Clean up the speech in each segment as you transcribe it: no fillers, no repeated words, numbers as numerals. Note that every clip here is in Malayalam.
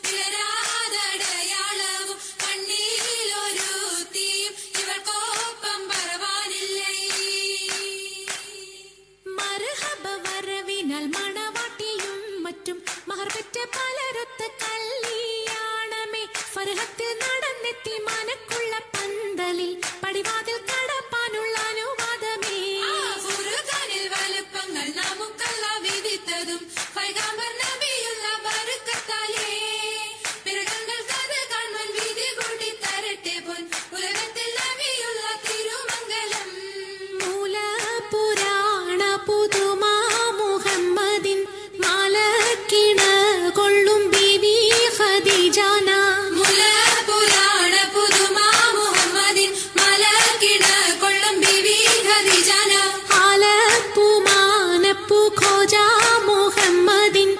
വിളരാതടയാളവും കണ്ണീരിലൊരു തീയും ഇവൾക്കൊപ്പം പറവാനില്ലേ. മർഹബ വരവിനാൽ മണവാട്ടിയും മറ്റും മഹർപെറ്റ പലരൊത്ത കല്യാണമേ. ഫർഹത്തിൽ നടന്നെത്തി മനക്കുള്ള പന്തലിൽ പടിവാതിൽ കടപ്പാനുള്ള അനുവാദമേ. ഫുർഖാനിൽ വലുപ്പങ്ങൾ നമുക്കല്ല വിധിത്തതും പൈഗാംബർ നബിയുള്ള ബർക്കത്താലേ. പിറകങ്ങൾക്കത് കാണാൻ വിധി കൂട്ടി തരട്ടെ പൊൻ ഉലകത്തിൽ നബിയുള്ള തിരുമംഗലം. മൂലപുരാണ പുതുമാ മുഹമ്മദിൻ മാലക്കിണ കൊള്ളും ബീവി ഖദീജാന. മുലപുരാണ പുതുമാ മുഹമ്മദിൻ മലക്കിണ കൊള്ളും ബീവി ഖദീജാന. ആലപ്പുമാനപ്പു ഖോജ മുഹമ്മദിൻ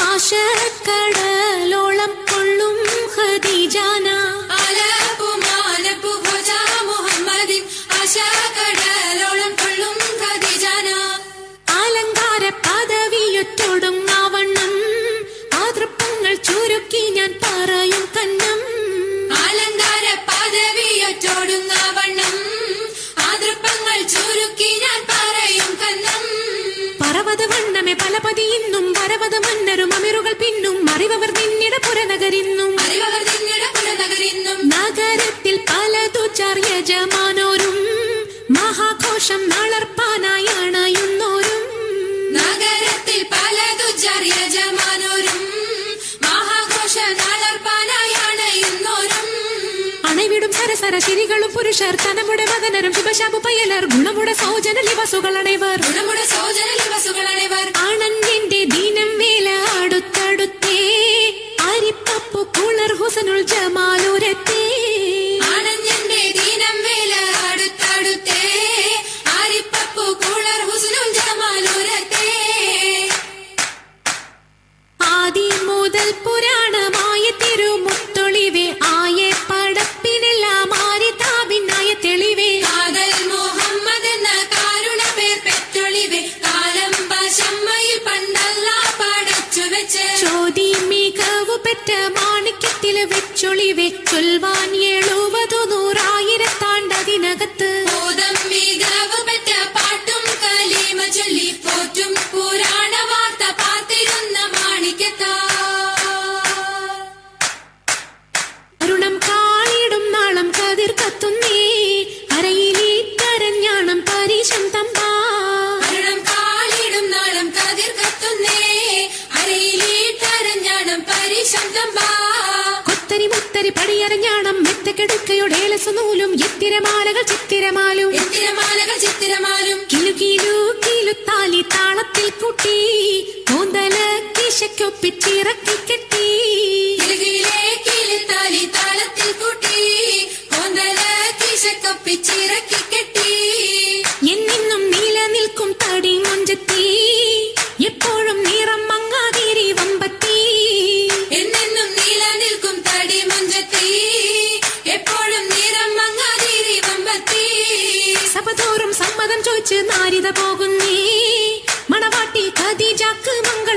ആശക്കടലോളം കൊള്ളും ഖദീജാന. ആലപ്പുമാനപ്പു ഖോജ മുഹമ്മദിൻ ആശക്കടലോളം കൊള്ളും ഖദീജാന. അലങ്കാര പദവിയൊറ്റൊടുങ്ങാവണ്ണം മാതൃപ്പങ്ങൾ ചുരുക്കി ഞാൻ പറയും കന്നം. അലങ്കാര പദവിയൊറ്റോടുങ്ങവണ്ണം ആതൃപ്പങ്ങൾ ചുരുക്കി ഞാൻ പറയും കന്നം. പർവ്വത വണ്ണമേ പലപതി ഇന്നും പരവത മന്നരും അമിറുകൾ പിന്നും അറിവർ നിന്നിട പുരനഗരിന്നും. അറിവർ നിന്നിട പുരനഗരിന്നും. നഗരത്തിൽ പലതു യജമാനോരും മഹാഘോഷം നളർപ്പാനായി അണയുന്നോരും. നഗരത്തിൽ പലതു യജമാനോരും മഹാഘോഷ നളർപ്പാനായി അണയുന്നോരും. അണവിടും സരസര ശിരികളും പുരുഷർ തനമുടെ വദനരും ശുഭശാപു പയ്യലർ ഗുണമുടെ സൗജന ലിവസുകൾ അണൈവർ. ഗുണമുടെ സൗജന ലിവസുകൾ അണൈവർ. അണഞ്ഞെന്റെ ദീനം വേല അടുത്തടുത്തേ അരിപ്പപ്പു കുളർ ഹുസനുൽ ജമാലുരത്തേ. ആണഞ്ഞന്റെ ദീനം വേല അടുത്തടുത്തേ ആരിപ്പപ്പു കുളർ ഹുസ്നുൽ ജമാലുരത്തേ. ആദി മുതൽ പുരാണമായ തിരുമുത്തൊളിവേ ആയെ പടപ്പിനെല്ലാം ആരിതാപിന്നായ തെളിവേ. കാതൽ മുഹമ്മദ് എന്ന കാരുണ പേർ പെറ്റൊളിവേ കാലം പശമ്മയിൽ പണ്ടല്ല പടച്ചു വെച്ച്. ചോതി മികവു പെറ്റ മാണിക്യത്തില് വെച്ചൊളിവേ ചൊൽവാൻ 70,100,000 ബോധം മികവ് പെറ്റ പാട്ടും കലീമ ചൊല്ലി പോറ്റും പുരാണ വാർത്ത പാത്തിരുന്ന മാണിക്യത്താ. അരുണം കാളിടും നാളം കതിർ കത്തുന്നേ അരയിലേ കരഞ്ഞാണം പരീശം തമ്പാ. അരുണം കാളിടും നാളം കതിർ കത്തുന്നേ അരയിലീട്ടരഞ്ഞാണം പരിശം തമ്പാ. കൊത്തരി മുത്തരി പടിയരഞ്ഞാണം മെത്തക്കെടുക്കയുടെ ഏലസുനൂലും എത്തിരമാലകൾ ചിത്തിരമാലും. എത്തിരമാലകൾ ചിത്തിരമാലും. കിലു കിലു കിലുത്താലി താളത്തിൽ കൂട്ടി കൂന്തല കിശയ്ക്കൊപ്പിച്ചിറക്കി കെട്ടി. കിലുകിലേ കിലുത്താലി താളത്തിൽ കൂട്ടി കോന്തല കിശക്കൊപ്പിച്ചിറക്കി കെട്ടി. എന്നെന്നും നിലനിൽക്കും തടി മുഞ്ചത്തി എപ്പോഴും നിറം മങ്ങാതിരി വമ്പത്തി. എന്നെന്നും നിലനിൽക്കും തടി മുഞ്ചത്തി എപ്പോഴും നിറം മങ്ങാതിരി വമ്പത്തി. സഭതോറും സമ്മതം ചോദിച്ച് നാരിത പോകുന്നേ മണവാട്ടി ഖദീജക്ക് മംഗള